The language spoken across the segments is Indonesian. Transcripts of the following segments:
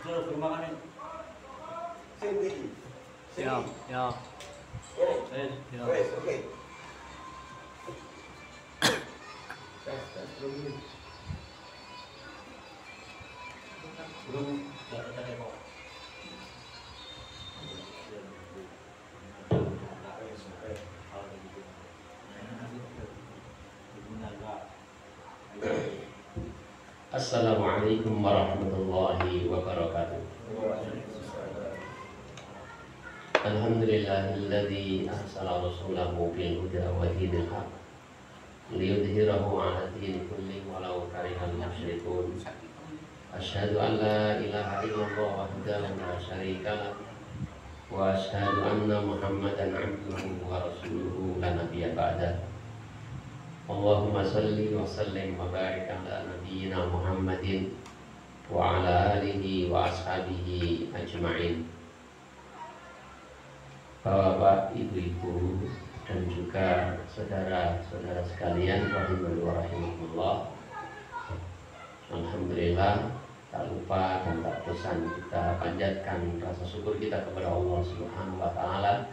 Suruh rumah kan ini. Sini. Ya, ya. Ini. Ya. Wes, oke. Belum ada demo. Assalamualaikum warahmatullahi wabarakatuh. Alhamdulillahilladzi arsala rasulahu bil huda wa dinil haq liyudhhirahu 'ala dini kulli walau karihal musyrikun. Asyhadu an la ilaha illallah wahdahu la syarika lah wa asyhadu anna Muhammadan 'abduhu wa rasuluhu la nabiyya ba'dah. Allahumma salli wa sallim wa barik ala nabiyyina Muhammadin wa ala alihi wa ashabihi ajma'in. Bapak, ibu-ibu, dan juga saudara-saudara sekalian rahimani wa rahimakumullah. Alhamdulillah, tak lupa dan tak bosan kita panjatkan rasa syukur kita kepada Allah Subhanahu wa taala.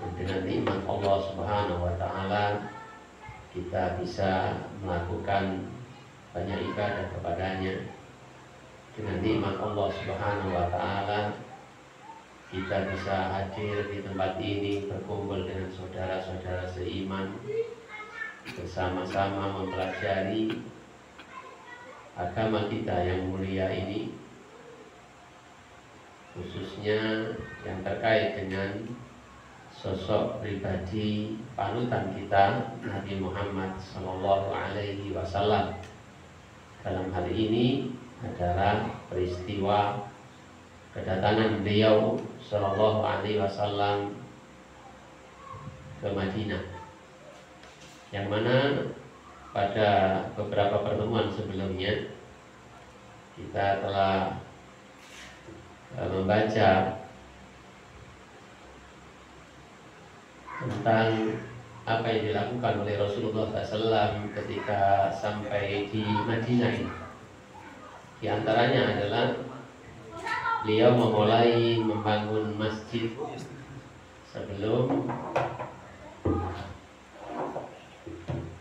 Dan dengan nikmat Allah Subhanahu wa taala kita bisa melakukan banyak ibadah kepadanya. Dengan nikmat Allah Subhanahu wa taala kita bisa hadir di tempat ini, berkumpul dengan saudara-saudara seiman, bersama-sama mempelajari agama kita yang mulia ini, khususnya yang terkait dengan sosok pribadi panutan kita, Nabi Muhammad SAW. Dalam hal ini adalah peristiwa kedatangan beliau Sallallahu Alaihi Wasallam ke Madinah, yang mana pada beberapa pertemuan sebelumnya kita telah membaca tentang apa yang dilakukan oleh Rasulullah SAW ketika sampai di Madinah ini. Di antaranya adalah beliau memulai membangun masjid sebelum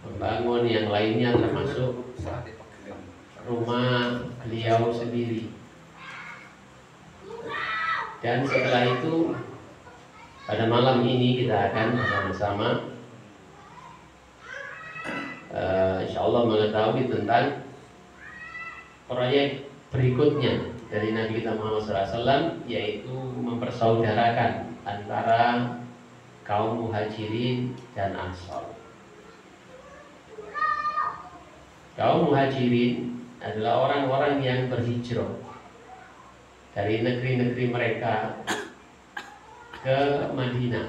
membangun yang lainnya, termasuk rumah beliau sendiri. Dan setelah itu pada malam ini kita akan bersama-sama insya Allah mengetahui tentang proyek berikutnya dari Nabi kita Muhammad SAW, yaitu mempersaudarakan antara kaum muhajirin dan ansor. Kaum muhajirin adalah orang-orang yang berhijrah dari negeri-negeri mereka ke Madinah.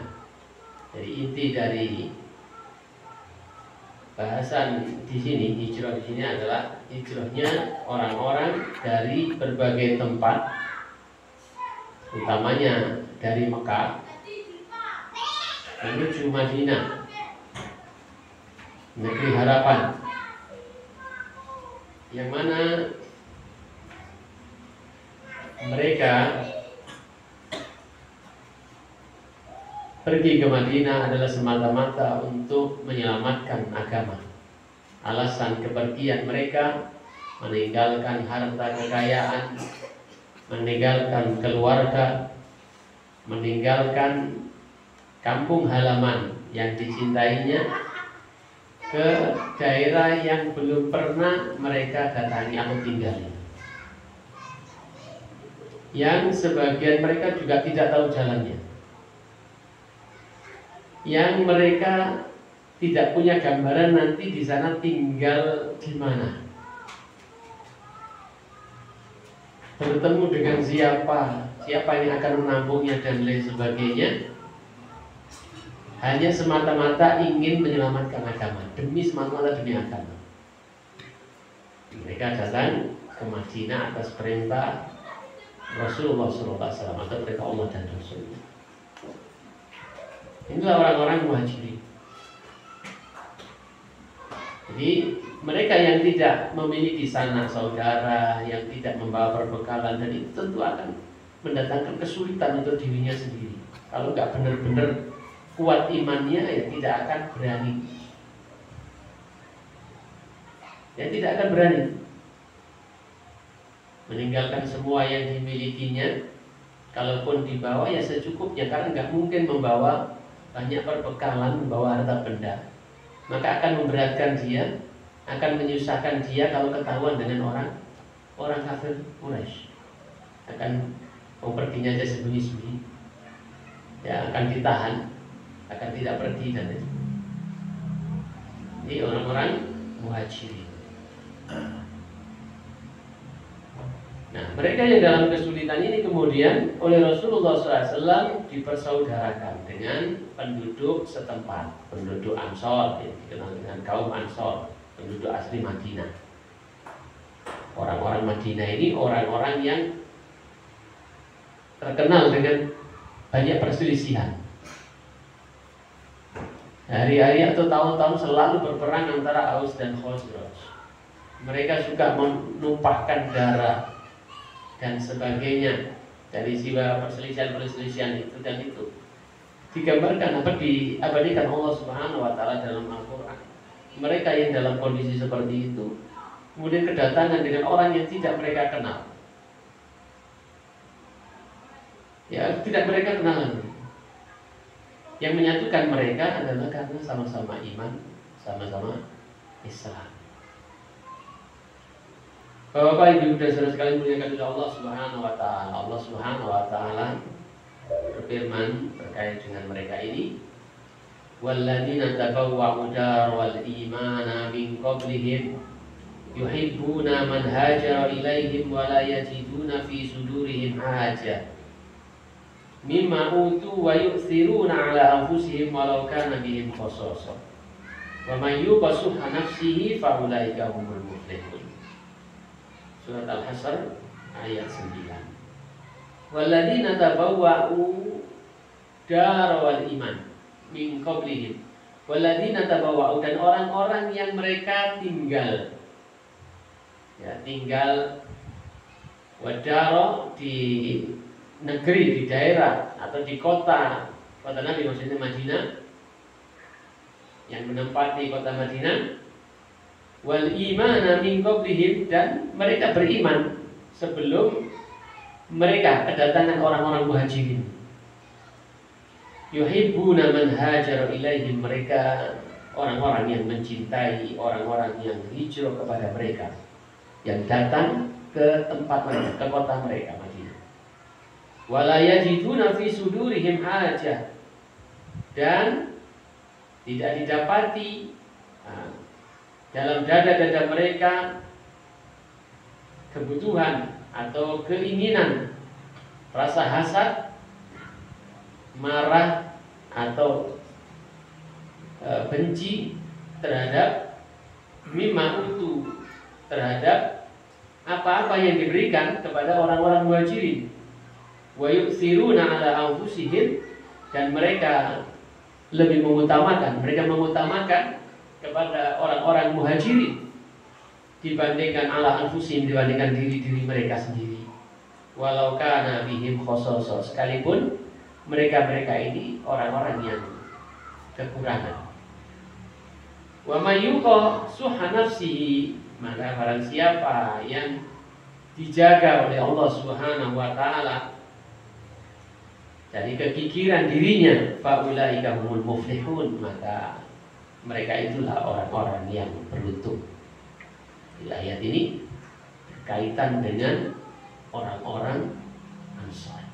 Jadi inti dari bahasan di sini, hijrah di sini adalah hijrahnya orang-orang dari berbagai tempat, utamanya dari Mekah menuju Madinah, negeri harapan, yang mana mereka pergi ke Madinah adalah semata-mata untuk menyelamatkan agama. Alasan kepergian mereka meninggalkan harta kekayaan, meninggalkan keluarga, meninggalkan kampung halaman yang dicintainya ke daerah yang belum pernah mereka datangi atau tinggali, yang sebagian mereka juga tidak tahu jalannya, yang mereka tidak punya gambaran nanti di sana tinggal di mana, bertemu dengan siapa yang akan menampungnya dan lain sebagainya. Hanya semata-mata ingin menyelamatkan agama, semata-mata demi agama. Mereka datang ke Madinah atas perintah Rasulullah SAW atau perintah Allah dan Rasulnya. Inilah orang-orang muhajirin. Jadi mereka yang tidak memiliki sanak saudara, yang tidak membawa perbekalan, dan itu tentu akan mendatangkan kesulitan untuk dirinya sendiri. Kalau nggak benar-benar kuat imannya, ya tidak akan berani. Ya tidak akan berani meninggalkan semua yang dimilikinya. Kalaupun dibawa ya secukupnya, karena nggak mungkin membawa banyak perbekalan, membawa harta benda. Maka akan memberatkan dia, akan menyusahkan dia kalau ketahuan dengan orang kafir Quraisy. Akan perginya aja sembunyi-sembunyi, ya akan ditahan, akan tidak pergi dan itu. Ini orang-orang muhajirin. Nah, mereka yang dalam kesulitan ini kemudian oleh Rasulullah SAW dipersaudarakan dengan penduduk setempat, penduduk Ansor, yang dikenal dengan kaum Ansor, penduduk asli Madinah. Orang-orang Madinah ini orang-orang yang terkenal dengan banyak perselisihan. Hari-hari atau tahun-tahun selalu berperang antara Aus dan Khazraj. Mereka suka menumpahkan darah dan sebagainya dari jiwa perselisihan itu, dan itu digambarkan apa diabadikan Allah Subhanahu wa taala dalam Al-Qur'an. Mereka yang dalam kondisi seperti itu kemudian kedatangan dengan orang yang tidak mereka kenal. Ya, tidak mereka kenal. Yang menyatukan mereka adalah karena sama-sama iman, sama-sama Islam. Bapak Ibu dan saudara sekalian muliakan oleh Allah Subhanahu wa taala. Allah Subhanahu wa taala berfirman terkait dengan mereka ini, walladzina tabawwa'u daral imana min qablihim yuhibbuna man hajara ilaihim wa la yajiduna fi sudurihim hajah mimma utu wa yu'thiruna ala anfusihim walau kana bihim khasasah wa may yuqa shuhha nafsihi fa ulaika humul muflihun. Surat Al-Hasr ayat 9. Walladzina tabawwa'u daral iman min qablihim. Walladzina tabawwa'u, dan orang-orang yang mereka tinggal, ya, tinggal wadaro di negeri, di daerah atau di kota Nabi, maksudnya Madinah, yang menempati kota Madinah. Wal imana min qablihim, dan mereka beriman sebelum mereka kedatangan orang-orang muhajirin. Yuhibbuna man hajara ilaihim, mereka orang-orang yang mencintai orang-orang yang hijrah kepada mereka, yang datang ke tempat mereka, ke kota mereka Madinah. Wala yajiduna fi sudurihim hajah, dan tidak didapati dalam dada-dada mereka kebutuhan atau keinginan, rasa hasad, marah atau benci terhadap mimma utu, terhadap apa-apa yang diberikan kepada orang-orang muhajirin. Wa yu'thiruna ala anfusihim, dan mereka lebih mengutamakan, mereka mengutamakan kepada orang-orang muhajirin dibandingkan ala anfusihim, dibandingkan diri-diri mereka sendiri. Walau kana bihim khasasah, sekalipun mereka ini orang-orang yang kekurangan. Wa may yuqa shuhha nafsihi, maka barang siapa yang dijaga oleh Allah Subhanahu wa taala dari kekikiran dirinya, fa ulaika humul muflihun, maka mereka itulah orang-orang yang beruntung. Di ayat ini berkaitan dengan orang-orang Ansar,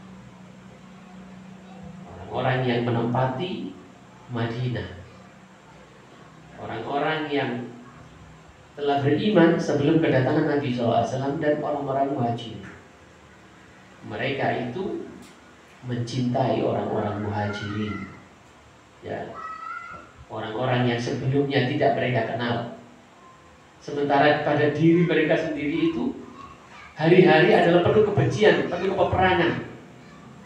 orang-orang yang menempati Madinah, orang-orang yang telah beriman sebelum kedatangan Nabi SAW, dan orang-orang muhajirin. Mereka itu mencintai orang-orang muhajirin, ya, orang-orang yang sebelumnya tidak mereka kenal. Sementara pada diri mereka sendiri itu hari-hari adalah penuh kebencian, penuh peperangan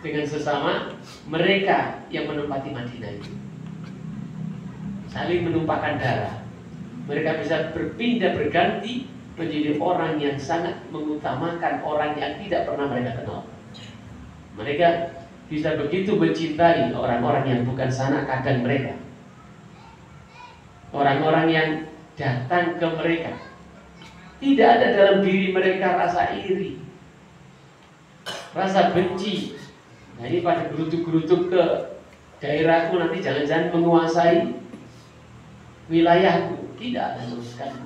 dengan sesama mereka yang menempati Madinah itu. Saling menumpahkan darah, Mereka bisa berpindah berganti menjadi orang yang sangat mengutamakan orang yang tidak pernah mereka kenal. Mereka bisa begitu mencintai orang-orang yang bukan sanak kandang mereka, orang-orang yang datang ke mereka. Tidak ada dalam diri mereka rasa iri, rasa benci. Nah, ini pada gerutuk-gerutuk ke daerahku nanti jangan-jangan menguasai wilayahku. Tidak ada sama sekali.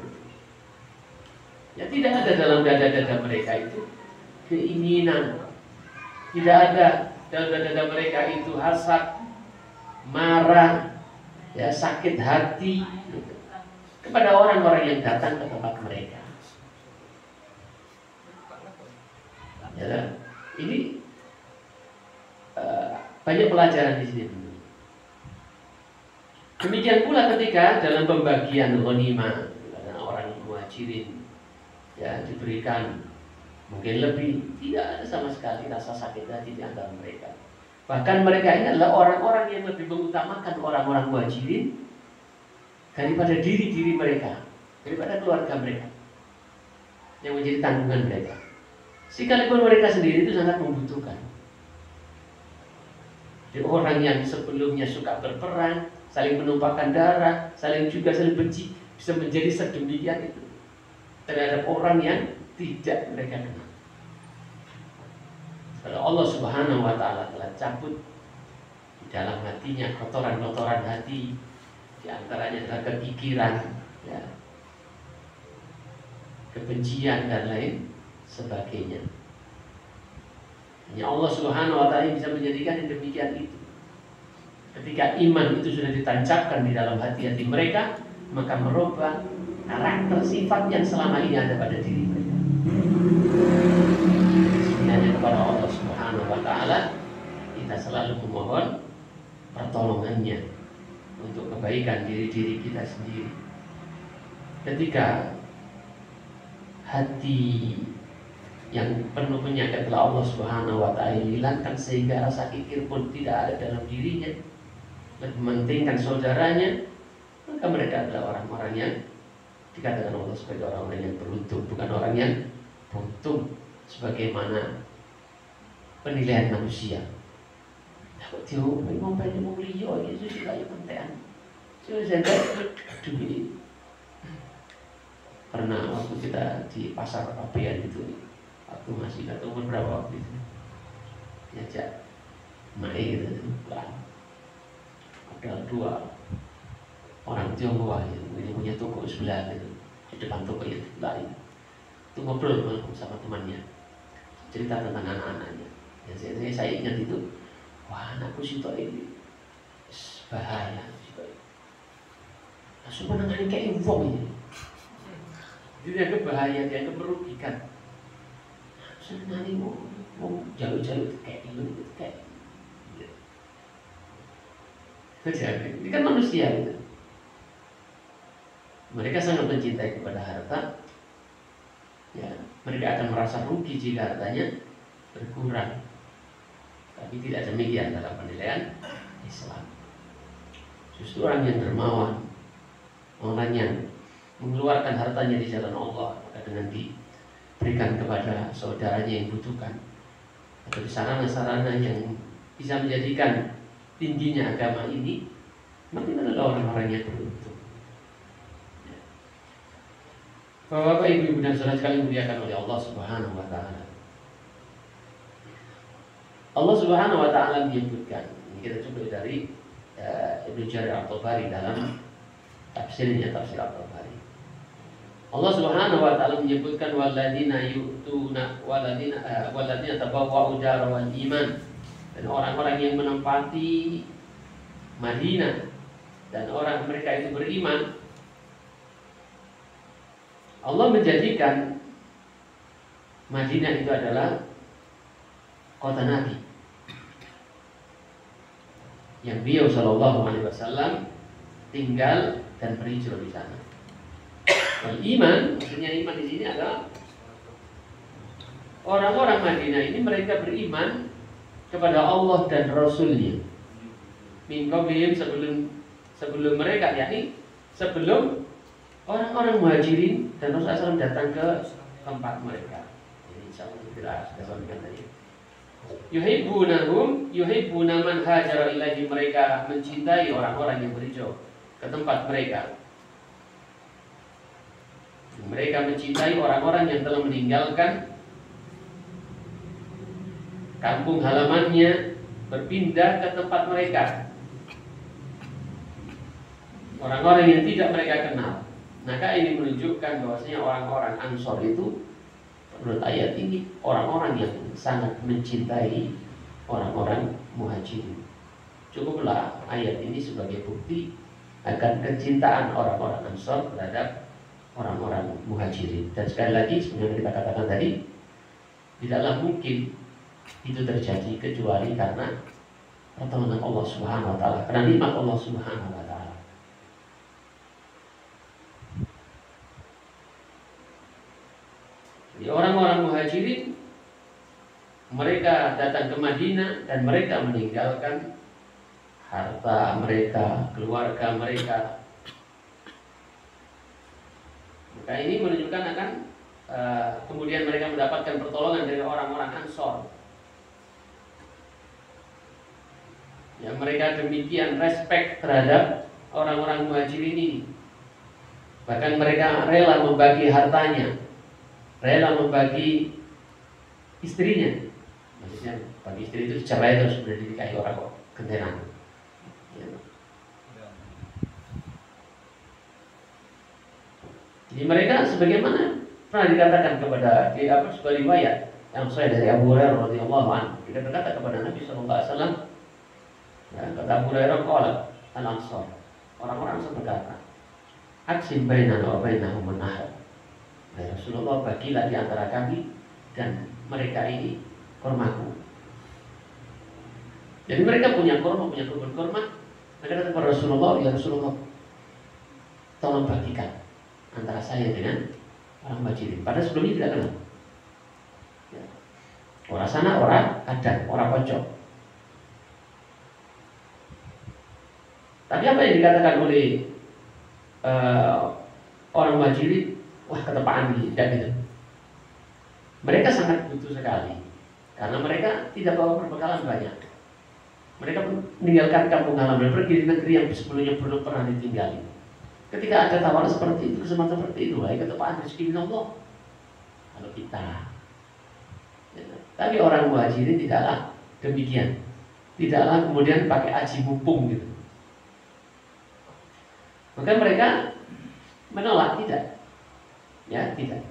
Ya, tidak ada dalam dada-dada mereka itu keinginan. Tidak ada dalam dada-dada mereka itu hasad, marah, ya, sakit hati kepada orang-orang yang datang ke tempat mereka. Ya, ini banyak pelajaran di sini. Demikian pula ketika dalam pembagian ghanimah orang muhajirin, ya, diberikan mungkin lebih, tidak ada sama sekali rasa sakit hati di antara mereka. Bahkan mereka ini adalah orang-orang yang lebih mengutamakan orang-orang muhajirin daripada diri-diri mereka, daripada keluarga mereka yang menjadi tanggungan mereka. Sekalipun mereka sendiri itu sangat membutuhkan. Jadi orang yang sebelumnya suka berperang, saling menumpahkan darah, saling benci, bisa menjadi sedemikian itu terhadap orang yang tidak mereka kenal. Kalau Allah Subhanahu wa Ta'ala telah cabut di dalam hatinya kotoran-kotoran hati, di antaranya adalah kepikiran, ya, kebencian dan lain sebagainya. Hanya Allah Subhanahu wa Ta'ala bisa menjadikan yang demikian itu. Ketika iman itu sudah ditancapkan di dalam hati-hati mereka, maka merubah karakter sifat yang selama ini ada pada diri mereka. Hanya kepada Allah Subhanahu wa Ta'ala kita selalu memohon pertolongannya untuk kebaikan diri-diri kita sendiri. Ketika hati yang penuh penyakit telah Allah Subhanahu wa Ta'ala hilangkan sehingga rasa kikir pun tidak ada dalam dirinya, lebih mementingkan saudaranya, maka mereka adalah orang-orang yang dikatakan Allah sebagai orang-orang yang beruntung, bukan orang yang beruntung sebagaimana penilaian manusia. Kok dia ngomong banyak mulia, itu sih kayak pentean. Saya duit. Pernah waktu kita di pasar Pabean itu, waktu masih nggak tahu berapa waktu itu, diajak main gitu, ada dua orang Tionghoa yang punya toko sebelah gitu, di depan toko yang lain. Itu ngobrol sama temannya, cerita tentang anak-anaknya. Ya, saya ingat itu, wah anakku situ ini bahaya, langsung menangani kayak uang ini. Dia bahaya, dia merugikan. Senang mau jalur-jalur kayak gitu, kayak. Ini kan manusia itu. Mereka sangat mencintai kepada harta. Ya, mereka akan merasa rugi jika hartanya berkurang. Tapi tidak demikian dalam penilaian Islam. Justru orang yang dermawan, orang yang mengeluarkan hartanya di jalan Allah, maka dengan diberikan kepada saudaranya yang butuhkan, atau di sarana-sarana yang bisa menjadikan tingginya agama ini, maka adalah orang-orang yang beruntung. Bapak-bapak, ibu-ibu dan saudara sekalian dimuliakan oleh Allah Subhanahu wa Ta'ala. Allah Subhanahu wa Ta'ala menyebutkan, ini kita coba dari Ibnu Jarir At-Tabari dalam tafsirnya, tafsir At-Tabari. Allah Subhanahu wa Ta'ala menyebutkan walladzina yu'tuna walladzina tabawwa'u dara wal iman, dan orang-orang yang menempati Madinah dan orang mereka itu beriman. Allah menjadikan Madinah itu adalah kota Nabi yang beliau Shallallahu Alaihi Wasallam tinggal dan berhijrah di sana. Wal iman, maksudnya iman di sini adalah orang-orang Madinah ini mereka beriman kepada Allah dan Rasulnya. Min qablihim, sebelum mereka, yakni sebelum orang-orang muhajirin dan Rasulullah SAW datang ke tempat mereka. Ini insya Allah sudah sampaikan tadi. Yuhibbuna man hajara ilaihi, mereka mencintai orang-orang yang berhijrah ke tempat mereka. Mereka mencintai orang-orang yang telah meninggalkan kampung halamannya, berpindah ke tempat mereka. Orang-orang yang tidak mereka kenal. Maka ini menunjukkan bahwasanya orang-orang Ansor itu, menurut ayat ini, orang-orang yang sangat mencintai orang-orang Muhajirin. Cukuplah ayat ini sebagai bukti akan kecintaan orang-orang Ansor terhadap orang-orang Muhajirin. Dan sekali lagi, seperti yang kita katakan tadi, tidaklah mungkin itu terjadi kecuali karena pertolongan Allah Subhanahu wa taala, karena nikmat Allah Subhanahu wa taala. Jadi orang-orang Muhajirin, mereka datang ke Madinah dan mereka meninggalkan harta mereka, keluarga mereka. Maka ini menunjukkan akan kemudian mereka mendapatkan pertolongan dari orang-orang Ansor. Ya, mereka demikian respect terhadap orang-orang Muhajirin ini. Bahkan mereka rela membagi hartanya, rela membagi istrinya. Maksudnya bagi istri itu cerai terus sudah dinikahi orang kok gentenan. Ya. Jadi mereka sebagaimana pernah dikatakan kepada sebuah riwayat yang saya dari Abu Hurairah radhiyallahu anhu, dia berkata kepada Nabi sallallahu alaihi wasallam, kata Abu Hurairah, qala al-Ansar, orang-orang berkata, aksim bainana wa bainahum an-nahr. Ya Rasulullah, bagilah di antara kami dan mereka ini kurmaku. Jadi mereka punya kurma, punya kebun kurma. Mereka kata kepada Rasulullah, ya Rasulullah, tolong bagikan antara saya dengan orang Muhajirin. Padahal sebelumnya tidak kenal. Ya. Orang sana, orang kadang, orang pojok. Tapi apa yang dikatakan oleh orang Muhajirin, wah ketepaan gitu. Mereka sangat butuh sekali, karena mereka tidak bawa perbekalan banyak. Mereka meninggalkan kampung halaman, pergi di negeri yang sebelumnya belum pernah ditinggali. Ketika ada tawaran seperti itu, kesempatan seperti itu, ketepaan rezeki min Allah. Kalau kita, ya. Tapi orang Muhajirin tidaklah demikian, tidaklah kemudian pakai aji mumpung gitu. Maka mereka menolak, tidak. Ya, tidak.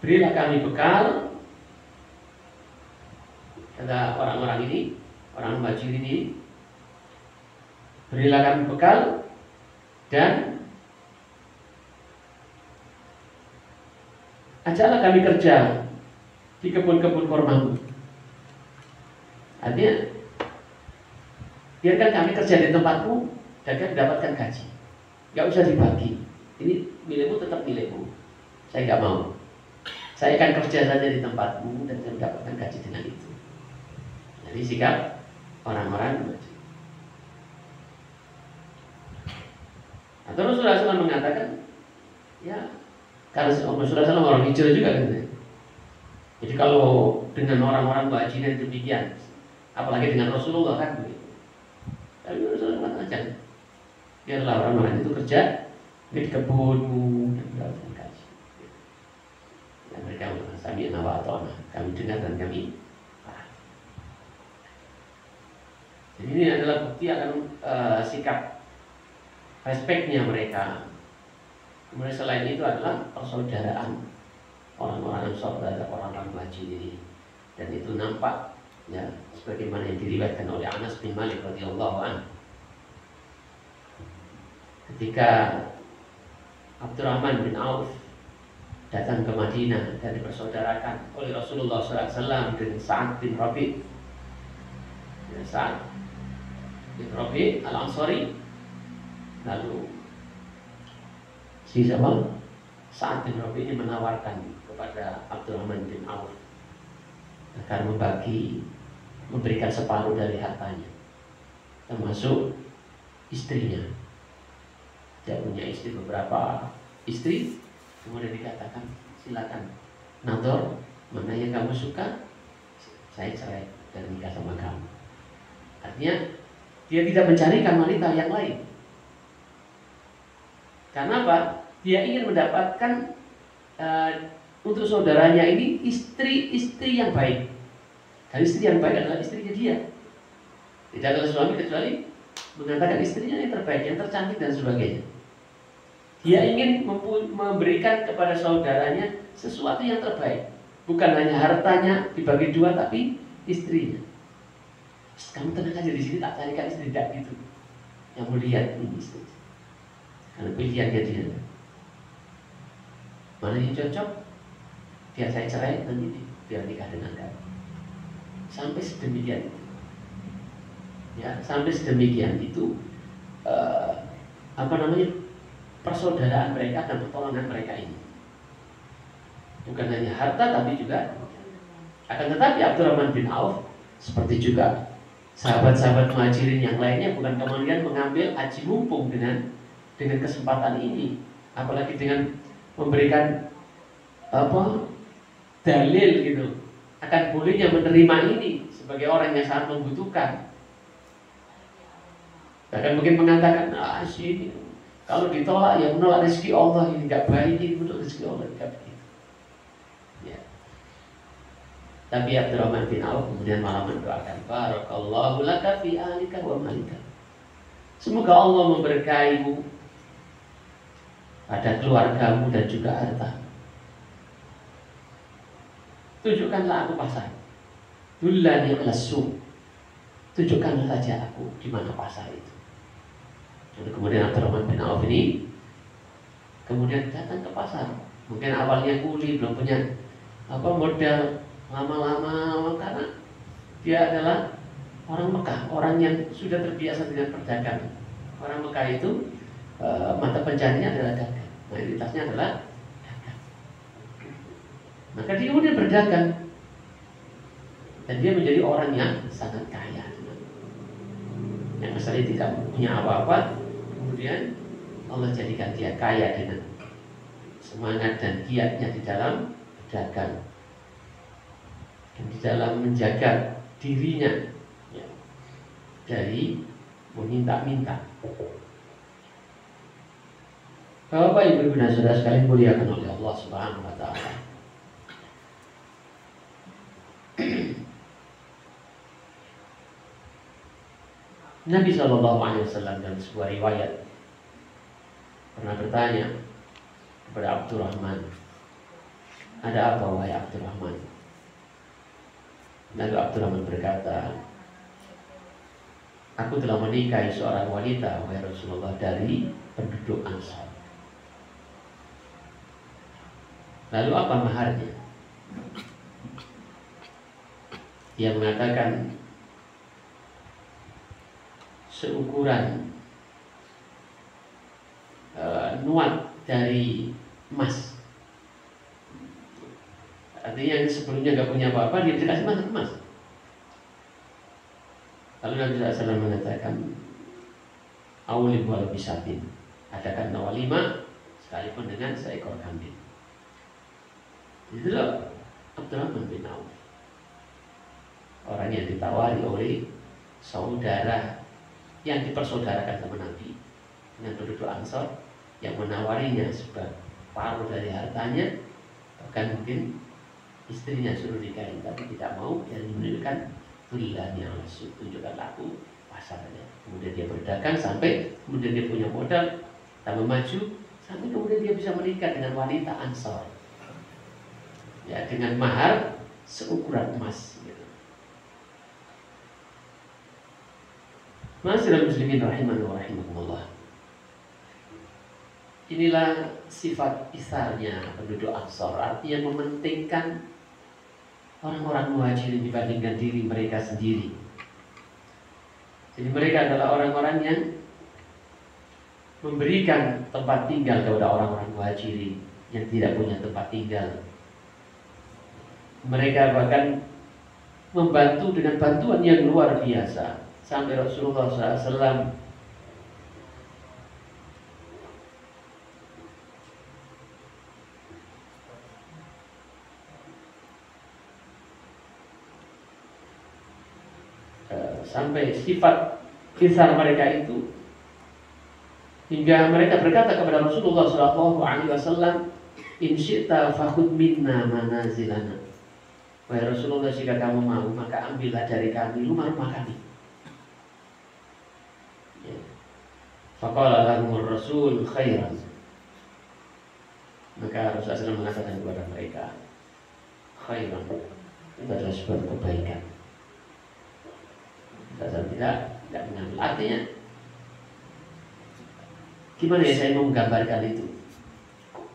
Berilah kami bekal, kata orang-orang ini, orang Muhajirin ini, berilah kami bekal dan ajaklah kami kerja di kebun-kebun kurmamu. Artinya, biarkan kami kerja di tempatmu dan kami mendapatkan gaji. Gak usah dibagi. Ini milikmu, tetap milikmu. Saya gak mau. Saya akan kerja saja di tempatmu dan saya mendapatkan gaji dengan itu. Jadi sikap orang-orang. Atau Rasulullah SAW mengatakan, ya, karena Rasulullah SAW orang hijrah juga kan. Jadi kalau dengan orang-orang Muhajirin demikian, apalagi dengan Rasulullah kan begitu. Tapi Rasulullah mengatakan, biarlah orang-orang itu kerja di kebunmu dan mendapatkan gaji. Dan mereka mengatakan, sami'na wa ata'na, kami dengar dan kami paham. Jadi ini adalah bukti akan sikap respeknya mereka. Kemudian selain itu adalah persaudaraan orang-orang Ansor terhadap orang-orang Muhajirin ini. Dan itu nampak, ya, sebagaimana yang diriwayatkan oleh Anas bin Malik radhiyallahu anhu. Ketika Abdurrahman bin Auf datang ke Madinah dan dipersaudarakan oleh Rasulullah SAW dengan Sa'ad bin Rabi'. Sa'ad bin Rabi' al-Ansari. Lalu si Sa'ad bin Rabi' ini menawarkan kepada Abdurrahman bin Auf agar memberikan separuh dari hartanya, termasuk istrinya. dia punya istri beberapa istri, kemudian dikatakan silakan nazar, mana yang kamu suka, saya cerai dan nikah sama kamu. Artinya dia tidak mencarikan wanita yang lain. Karena apa? Dia ingin mendapatkan untuk saudaranya ini istri yang baik. Dan istri yang baik adalah istrinya dia. Tidak ada suami kecuali mengatakan istrinya yang terbaik, yang tercantik dan sebagainya. Dia ingin memberikan kepada saudaranya sesuatu yang terbaik. Bukan hanya hartanya dibagi dua, tapi istrinya. Kamu tenang aja di sini, tak carikan istri, tidak gitu. Yang melihat ini istri. Karena pilihannya dia. Mana yang cocok? Biar saya cerai, nanti biar nikah dengan kamu. Sampai sedemikian itu. Ya, sampai sedemikian itu persaudaraan mereka dan pertolongan mereka ini. Bukan hanya harta, tapi juga akan tetapi Abdurrahman bin Auf seperti juga sahabat-sahabat Muhajirin yang lainnya bukan kemudian mengambil aji mumpung dengan kesempatan ini, apalagi dengan memberikan dalil gitu akan bolehnya menerima ini sebagai orang yang sangat membutuhkan. Bahkan mungkin mengatakan, sini kalau ditolak ya menolak rezeki Allah, ini nggak baik, ini menolak rezeki Allah, nggak begitu. Ya. Tapi Abdurrahman bin Auf kemudian malah mendoakan, barakallahu laka fi ahlika wa malika. Semoga Allah memberkahimu pada keluargamu dan juga harta. Tunjukkanlah aku pasar. Dullani ala suq. Tunjukkanlah saja aku di mana pasar itu. Jadi kemudian Abdurrahman bin Auf ini kemudian datang ke pasar. Mungkin awalnya kuli, belum punya modal, lama-lama karena dia adalah orang Mekah, orang yang sudah terbiasa dengan perdagangan. Orang Mekah itu mata pencariannya adalah dagang, mayoritasnya adalah dagang. Maka dia kemudian berdagang dan dia menjadi orang yang sangat kaya. Yang asalnya tidak punya apa-apa, kemudian Allah jadikan dia kaya dengan semangat dan giatnya di dalam berdagang dan di dalam menjaga dirinya ya, dari meminta-minta. Bapak Ibu dan saudara sekalian muliakan oleh Allah Subhanahu wa taala. Nabi SAW dalam sebuah riwayat pernah bertanya kepada Abdurrahman, ada apa wahai Abdurrahman? Lalu Abdurrahman berkata, aku telah menikahi seorang wanita wahai Rasulullah dari penduduk Ansar. Lalu apa maharnya? Dia mengatakan seukuran nuat dari emas. Artinya yang sebelumnya gak punya apa-apa, dia dikasih emas. Lalu Nabi SAW mengatakan, awlim walau bisatin, adakan walima sekalipun dengan seekor kambing. Itulah Abdurrahman bin Auf, orang yang ditawari oleh saudara yang dipersaudarakan sama Nabi dengan penduduk Ansor yang menawarinya separuh dari hartanya, bahkan mungkin istrinya suruh nikahin tapi tidak mau, dan menunjukkan tulisannya langsung, tunjukkanlah aku pasarnya. Kemudian dia berdagang sampai kemudian dia punya modal, tambah maju sampai kemudian dia bisa menikah dengan wanita Ansor ya, dengan mahar seukuran emas gitu. Ma'asyiral muslimin rahimani wa rahimakumullah. Inilah sifat isarnya penduduk Ansor, artinya mementingkan orang-orang Muhajirin dibandingkan diri mereka sendiri. Jadi mereka adalah orang-orang yang memberikan tempat tinggal kepada orang-orang Muhajirin yang tidak punya tempat tinggal. Mereka bahkan membantu dengan bantuan yang luar biasa. Sampai Rasulullah SAW sampai sifat kisah mereka itu, hingga mereka berkata kepada Rasulullah SAW, "In syi'ta fakhudh minna manazilana." Wahai Rasulullah, jika kamu mau, maka ambillah dari kami rumah-rumah kami. Ya. Faqala lahumur Rasul khairan. Maka Rasulullah SAW mengatakan kepada mereka, khairan, itu adalah sebuah kebaikan. Saya tidak mengambil. Artinya, gimana ya saya mau menggambarkan itu?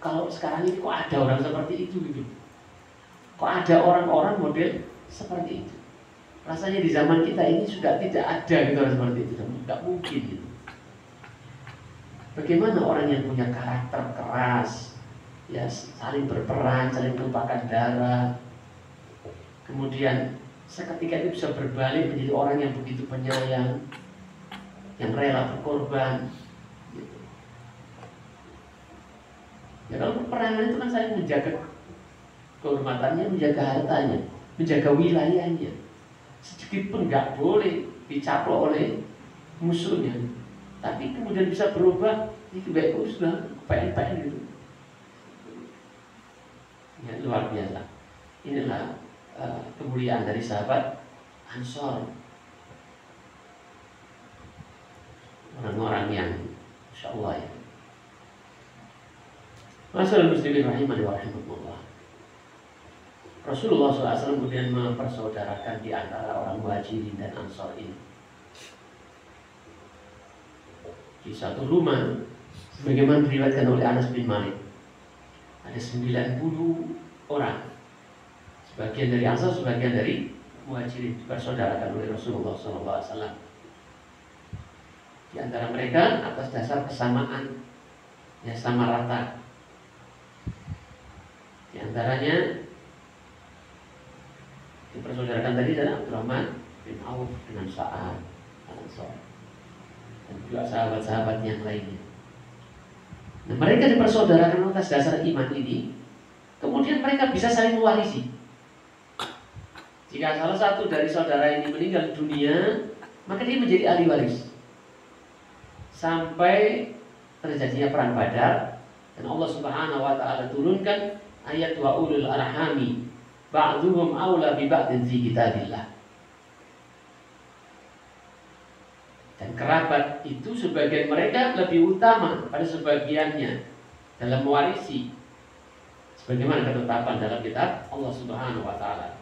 Kalau sekarang ini kok ada orang seperti itu gitu? Kok ada orang-orang model seperti itu? Rasanya di zaman kita ini sudah tidak ada gitu orang seperti itu, tidak mungkin gitu. Bagaimana orang yang punya karakter keras, ya saling berperang, saling menumpahkan darah, kemudian seketika itu bisa berbalik menjadi orang yang begitu penyayang, yang rela berkorban. Gitu. Ya kalau peperangan itu kan saling menjaga kehormatannya, menjaga hartanya, menjaga wilayahnya. Sedikit pun nggak boleh dicaplok oleh musuhnya. Tapi kemudian bisa berubah, itu baik sudah PN gitu. Ya, luar biasa. Inilah kemuliaan dari sahabat Ansor. Orang-orang yang Insya Allah ya. Masyaallah muslimin rahimani wa rahimakumullah. Rasulullah SAW kemudian mempersaudarakan di antara orang Muhajirin dan Ansor ini. Di satu rumah, sebagaimana diriwayatkan oleh Anas bin Malik, ada 90 orang. Sebagian dari Ansor, sebagian dari Muhajirin, dipersaudarakan oleh Rasulullah SAW. Di antara mereka atas dasar kesamaan, ya sama rata. Di antaranya dipersaudarakan tadi adalah Abdurrahman bin Auf dengan Sa'ad Al-Ansor dan juga sahabat-sahabat yang lainnya. Nah, mereka dipersaudarakan atas dasar iman ini. Kemudian mereka bisa saling mewarisi. Jika salah satu dari saudara ini meninggal dunia, maka dia menjadi ahli waris sampai terjadinya perang Badar, dan Allah Subhanahu wa taala turunkan ayat wa ulul arhami ba'duhum aula bi ba'din fi kitabillah. Dan kerabat itu sebagian mereka lebih utama pada sebagiannya dalam mewarisi, sebagaimana ketetapan dalam kitab Allah Subhanahu wa taala.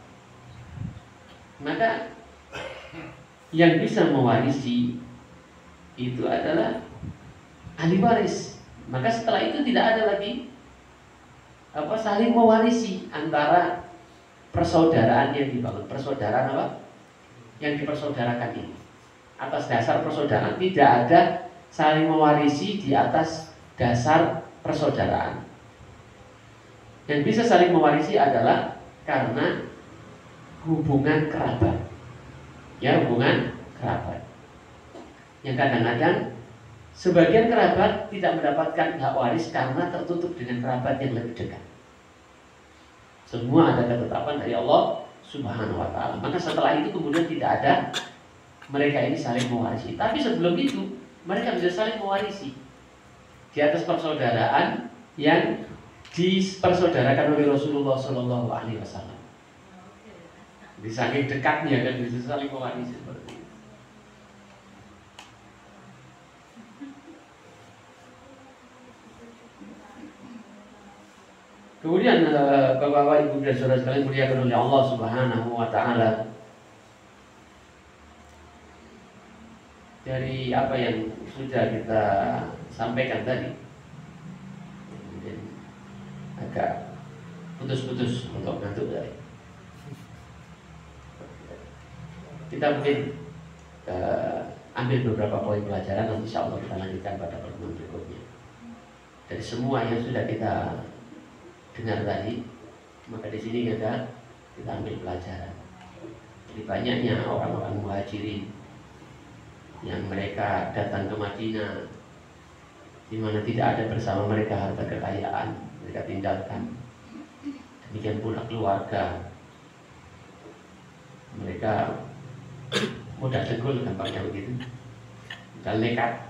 Maka yang bisa mewarisi itu adalah ahli waris. Maka setelah itu tidak ada lagi saling mewarisi antara persaudaraan yang dibangun. Persaudaraan apa? Yang dipersaudarakan ini. Atas dasar persaudaraan, tidak ada saling mewarisi di atas dasar persaudaraan. Yang bisa saling mewarisi adalah karena hubungan kerabat. Ya, hubungan kerabat. Yang kadang-kadang sebagian kerabat tidak mendapatkan hak waris karena tertutup dengan kerabat yang lebih dekat. Semua ada ketetapan dari Allah Subhanahu wa taala. Maka setelah itu kemudian tidak ada mereka ini saling mewarisi. Tapi sebelum itu mereka bisa saling mewarisi di atas persaudaraan yang dipersaudarakan oleh Rasulullah Shallallahu Alaihi Wasallam. Di saking dekatnya kan bisa saling mewarisi seperti itu. Kemudian Bapak Ibu dan Saudara sekalian muliakan oleh Allah Subhanahu wa taala, dari apa yang sudah kita sampaikan tadi, agak putus-putus untuk ngantuk tadi. Kita mungkin ambil beberapa poin pelajaran, nanti insya Allah kita lanjutkan pada pertemuan berikutnya. Dari semua yang sudah kita dengar tadi, maka di sini kita ambil pelajaran. Jadi banyaknya orang-orang Muhajirin yang mereka datang ke Madinah, di mana tidak ada bersama mereka harta kekayaan, mereka tinggalkan. Demikian pula keluarga, mereka mudah dengkul gampangnya begitu, dan nekat.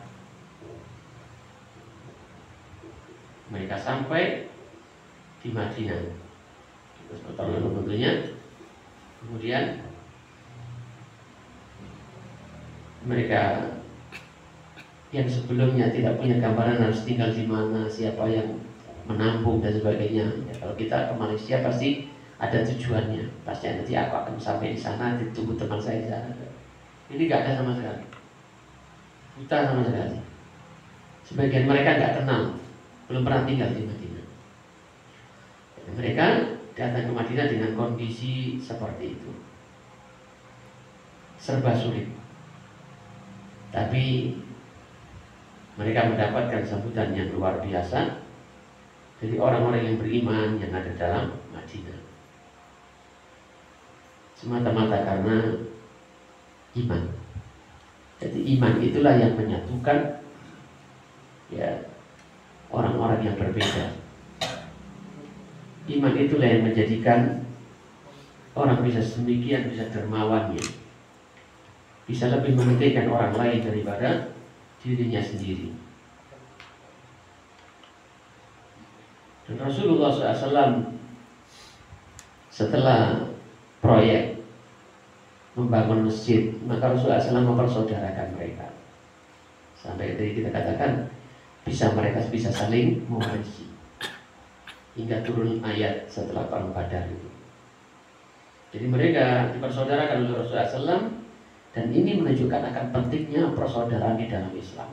Mereka sampai di Madinah, terus pertolongan tentunya. Kemudian mereka yang sebelumnya tidak punya gambaran harus tinggal di mana, siapa yang menampung dan sebagainya. Ya, kalau kita ke Malaysia pasti ada tujuannya, pasti nanti aku akan sampai di sana, ditunggu teman saya di sana. Ini nggak ada sama sekali, buta sama sekali. Sebagian mereka nggak kenal, belum pernah tinggal di Madinah. Dan mereka datang ke Madinah dengan kondisi seperti itu, serba sulit. Tapi mereka mendapatkan sambutan yang luar biasa dari orang-orang yang beriman yang ada dalam Madinah, semata-mata karena iman. Jadi iman itulah yang menyatukan ya orang-orang yang berbeda. Iman itulah yang menjadikan orang bisa sedemikian, bisa dermawannya, bisa lebih mementingkan orang lain daripada dirinya sendiri. Dan Rasulullah SAW setelah proyek membangun masjid, maka Rasulullah SAW mempersaudarakan mereka. Sampai tadi kita katakan mereka bisa saling mewarisi, hingga turun ayat setelah perang Badar itu. Jadi mereka dipersaudarakan oleh Rasulullah SAW, dan ini menunjukkan akan pentingnya persaudaraan di dalam Islam.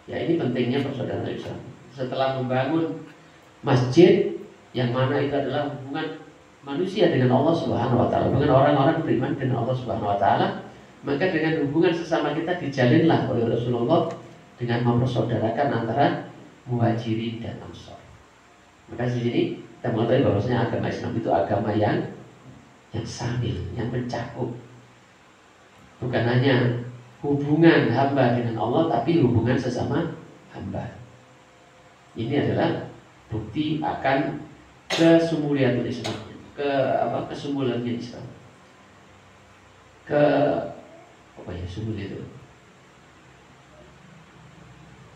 Ya, ini pentingnya persaudaraan Islam. Setelah membangun masjid yang mana itu adalah hubungan manusia dengan Allah Subhanahu wa taala, hubungan orang-orang beriman dengan Allah Subhanahu wa taala, maka dengan hubungan sesama kita dijalinlah oleh Rasulullah dengan mempersaudarakan antara Muhajirin dan Ansor. Maka di sini kita mengetahui bahwasanya agama Islam itu agama yang samil, yang mencakup. Bukan hanya hubungan hamba dengan Allah, tapi hubungan sesama hamba. Ini adalah bukti akan kesumuliatul Islam, kesumuliannya Islam. Sumul itu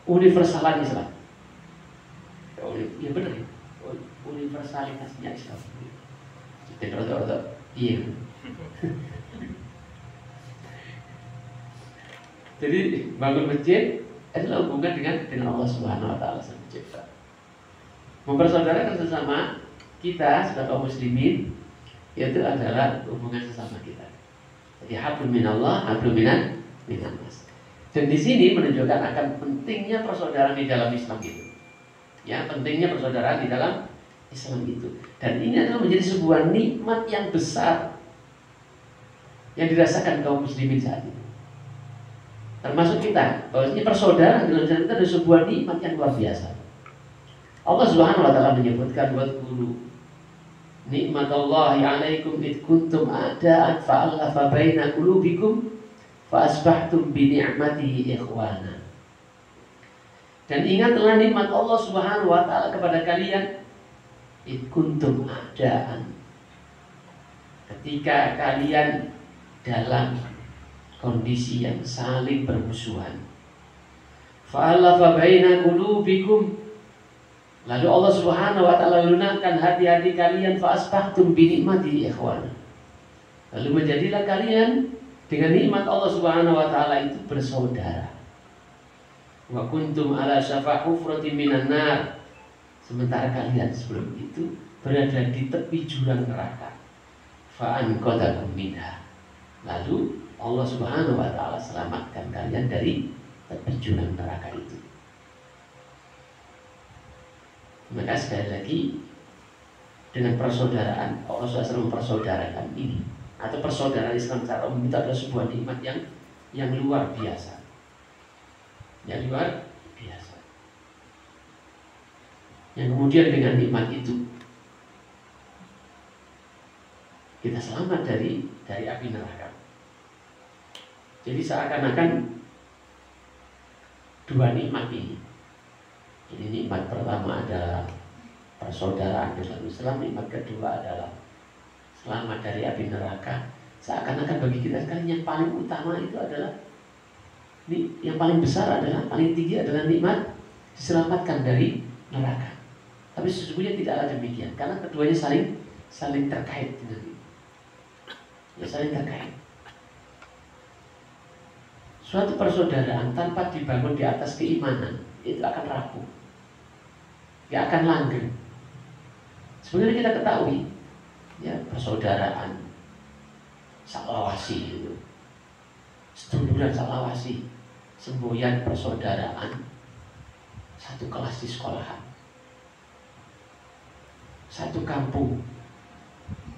universalan Islam. Ya benar ya, universalitasnya Islam. Jadi rata-rata iya. Jadi bangun masjid adalah hubungan dengan Allah Subhanahu wa taala Sang Pencipta. Mempersaudarakan sesama kita sebagai kaum muslimin, yaitu adalah hubungan sesama kita. Jadi hablum minallah, hablum minannas. Dan di sini menunjukkan akan pentingnya persaudaraan di dalam Islam itu. Ya, pentingnya persaudaraan di dalam Islam itu. Dan ini adalah menjadi sebuah nikmat yang besar yang dirasakan kaum muslimin saat ini. Termasuk kita, bahwasanya persaudaraan dalam Islam itu adalah sebuah nikmat yang luar biasa. Allah Subhanahu wa taala menyebutkan wadhkuru nikmatallahi 'alaikum id kuntum a'da'an fa'alafa baina qulubikum fa asbahtum bi ni'matihi ikhwana. Dan ingatlah nikmat Allah Subhanahu wa taala kepada kalian id kuntum a'da'an, ketika kalian dalam kondisi yang saling bermusuhan. Fa'alafa baina qulubikum, lalu Allah Subhanahu wa taala lunakkan hati-hati kalian, fa asbahtum bi ni'mati ikhwana. Lalu menjadilah kalian dengan nikmat Allah Subhanahu wa taala itu bersaudara. Wa kuntum ala syafa hufratin minan nar, sementara kalian sebelum itu berada di tepi jurang neraka. Fa anqadhakum minha, lalu Allah Subhanahu wa taala selamatkan kalian dari tepi jurang neraka itu. Maka sekali lagi, dengan persaudaraan, Allah SWT mempersaudarakan ini, atau persaudaraan Islam secara umum itu adalah sebuah nikmat yang luar biasa, yang luar biasa. Yang kemudian dengan nikmat itu kita selamat dari api neraka. Jadi seakan-akan dua nikmat ini. Jadi nikmat pertama adalah persaudaraan dalam Islam, nikmat kedua adalah selamat dari api neraka. Seakan-akan bagi kita sekali yang paling utama itu adalah, yang paling besar adalah, paling tinggi adalah nikmat diselamatkan dari neraka. Tapi sesungguhnya tidaklah demikian, karena keduanya saling terkait dengan itu. Ya, saling terkait. Suatu persaudaraan tanpa dibangun di atas keimanan itu akan rapuh, ya akan langgeng. Sebenarnya kita ketahui, ya persaudaraan saklawasi itu, seduluran saklawasi, semboyan persaudaraan, satu kelas di sekolahan, satu kampung,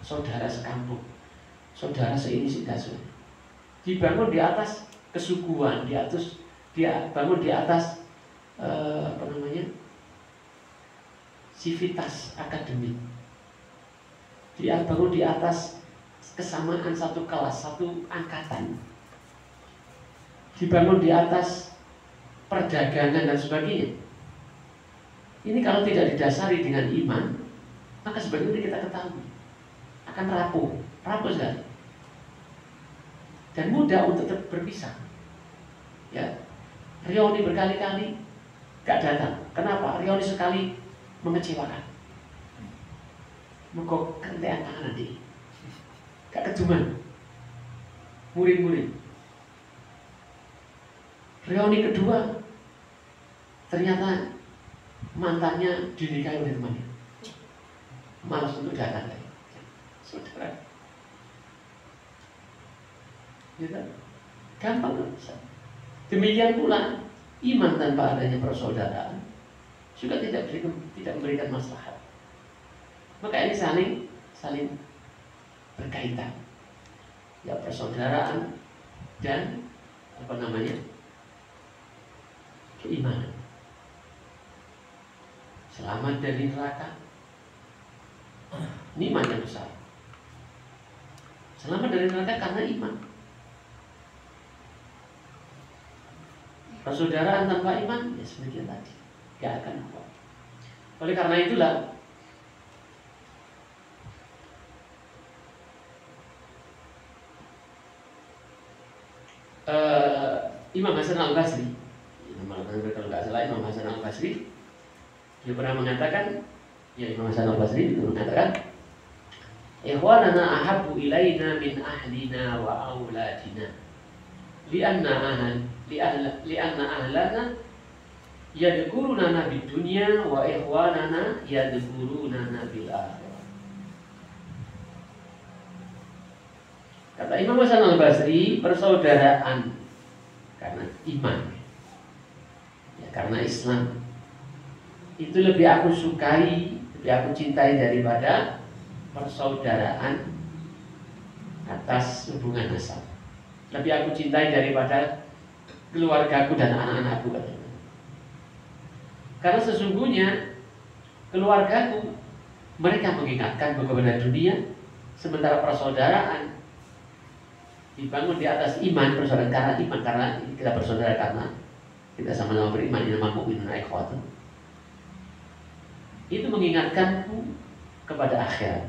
saudara sekampung, saudara seini sedasur, dibangun di atas kesukuan, bangun di atas sivitas akademik, bangun di atas kesamaan satu kelas, satu angkatan, dibangun di atas perdagangan dan sebagainya. Ini kalau tidak didasari dengan iman, maka sebenarnya kita ketahui akan rapuh sekali, dan mudah untuk berpisah. Ya, reuni berkali-kali gak datang. Kenapa? Reuni sekali mengecewakan. Mengkok kentean tangan nanti, gak keduman. Murid-murid. Reuni kedua, ternyata mantannya dinikahi oleh temannya. Malas untuk datang lagi. Saudara, gitu. Gampang kan? Demikian pula iman tanpa adanya persaudaraan juga tidak memberikan maslahat. Maka ini saling berkaitan. Ya, persaudaraan dan keimanan. Selamat dari neraka, nikmat yang besar. Selamat dari neraka karena iman. Persaudaraan tanpa iman, ya seperti tadi, gak akan kuat. Oleh karena itulah Imam Hasan Al-Basri, kalau nggak salah Imam Hasan Al-Basri, dia pernah mengatakan, ya Imam Hasan Al-Basri itu mengatakan, ikhwanana ahabbu ilaina min ahlina wa auladina, lianna ahlana yadhkuruna bid dunya wa ikhwanana yadhkuruna bil akhirah. Kata Imam Hasan Al-Basri, persaudaraan karena iman, ya, karena Islam itu lebih aku sukai, lebih aku cintai daripada persaudaraan atas hubungan nasab. Lebih aku cintai daripada keluargaku dan anak-anakku. Karena sesungguhnya keluargaku, mereka mengingatkan kepada dunia, sementara persaudaraan dibangun di atas iman, persaudaraan karena iman, karena kita bersaudara karena kita sama-sama beriman, innamal mu'minuna ikhwatun. Itu mengingatkanku kepada akhirat.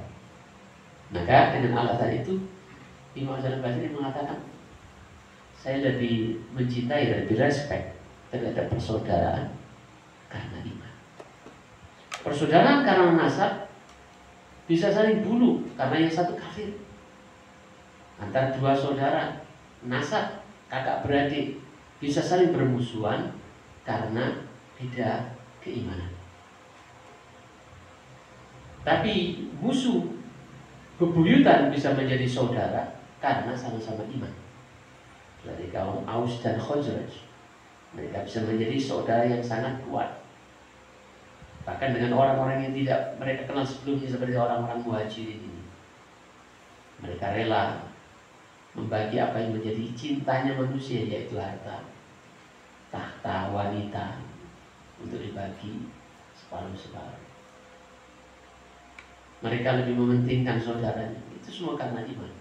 Maka dengan alasan itu Imam Hasan Al-Basri mengatakan, saya lebih mencintai dan lebih respect terhadap persaudaraan karena iman. Persaudaraan karena nasab bisa saling bunuh karena yang satu kafir. Antara dua saudara nasab kakak beradik bisa saling bermusuhan karena beda keimanan. Tapi musuh bebuyutan bisa menjadi saudara karena sama-sama iman. Dari kaum Aus dan Khazraj, mereka bisa menjadi saudara yang sangat kuat. Bahkan dengan orang-orang yang tidak mereka kenal sebelumnya, seperti orang-orang Muhajirin ini, mereka rela membagi apa yang menjadi cintanya manusia, yaitu harta, tahta, wanita, untuk dibagi separuh-separuh. Mereka lebih mementingkan saudaranya. Itu semua karena iman.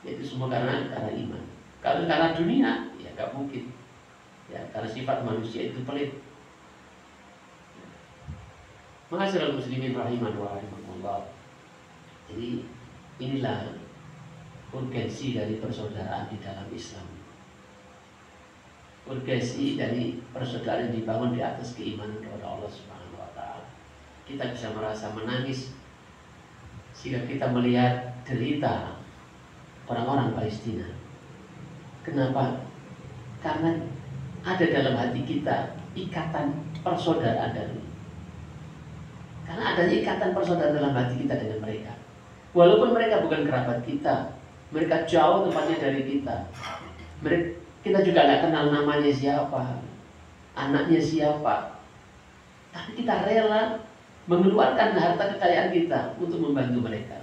Itu semua karena iman. Kalau karena dunia, ya gak mungkin. Ya, karena sifat manusia itu pelit. Ma'asyiral muslimin rahiman wa rahimakumullah. Jadi inilah urgensi dari persaudaraan di dalam Islam. Urgensi dari persaudaraan yang dibangun di atas keimanan kepada Allah Subhanahu wa Ta'ala. Kita bisa merasa menangis jika kita melihat derita orang-orang Palestina. Kenapa? Karena ada dalam hati kita ikatan persaudaraan dari. Karena ada ikatan persaudaraan dalam hati kita dengan mereka. Walaupun mereka bukan kerabat kita, mereka jauh tempatnya dari kita. Kita juga nggak kenal namanya siapa, anaknya siapa. Tapi kita rela mengeluarkan harta kekayaan kita untuk membantu mereka.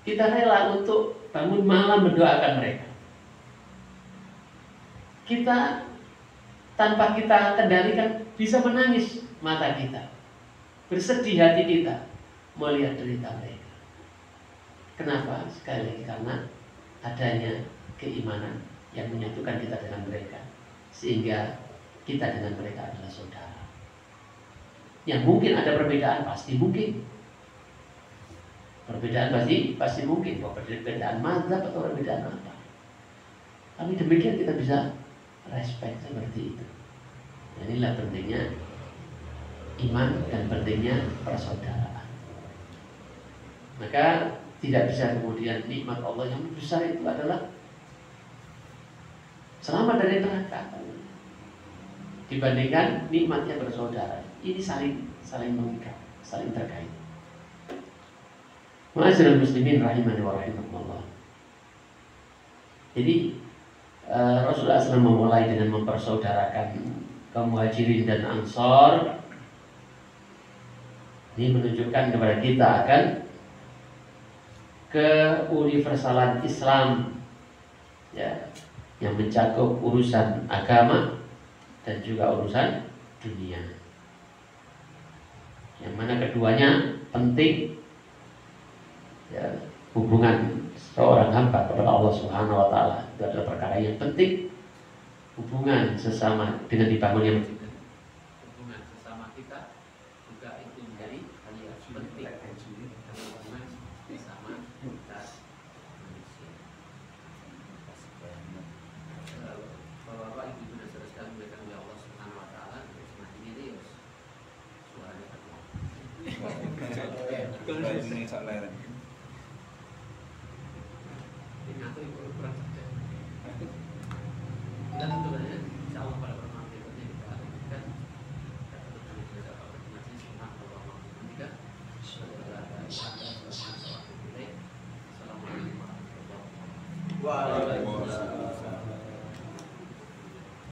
Kita rela untuk bangun malam mendoakan mereka. Kita tanpa kita kendalikan bisa menangis mata kita, bersedih hati kita melihat derita mereka. Kenapa? Sekali lagi karena adanya keimanan yang menyatukan kita dengan mereka, sehingga kita dengan mereka adalah saudara. Yang mungkin ada perbedaan, pasti mungkin. Perbedaan pasti mungkin. Perbedaan mazhab atau perbedaan apa. Tapi demikian kita bisa respect seperti itu. Inilah pentingnya iman dan pentingnya persaudaraan. Maka tidak bisa kemudian nikmat Allah yang besar itu adalah selamat dari neraka dibandingkan nikmatnya bersaudara. Ini saling mengikat, saling terkait. Ma'asyiral muslimin rahimani wa rahimakumullah. Jadi Rasulullah SAW memulai dengan mempersaudarakan kaum muhajirin dan ansor. Ini menunjukkan kepada kita akan keuniversalan Islam, ya, yang mencakup urusan agama dan juga urusan dunia. Yang mana keduanya penting, ya, hubungan seorang hamba kepada Allah Subhanahu wa Ta'ala itu adalah perkara yang penting. Hubungan sesama dengan dibangunnya masjid, hubungan sesama kita juga itu menjadi hal yang penting. Hubungan sesama kita manusia. Bapak ibu sudah selesai memberikan oleh Allah Subhanahu wa Ta'ala, semakin ini suaranya terlalu. Ini aku kurang cerdas. Dan sebenarnya insya Allah pada pertemuan berikutnya kita akan lanjutkan. Kita bertemu dengan Bapak Masjid Subhanallah wa Assalamualaikum warahmatullahi wabarakatuh.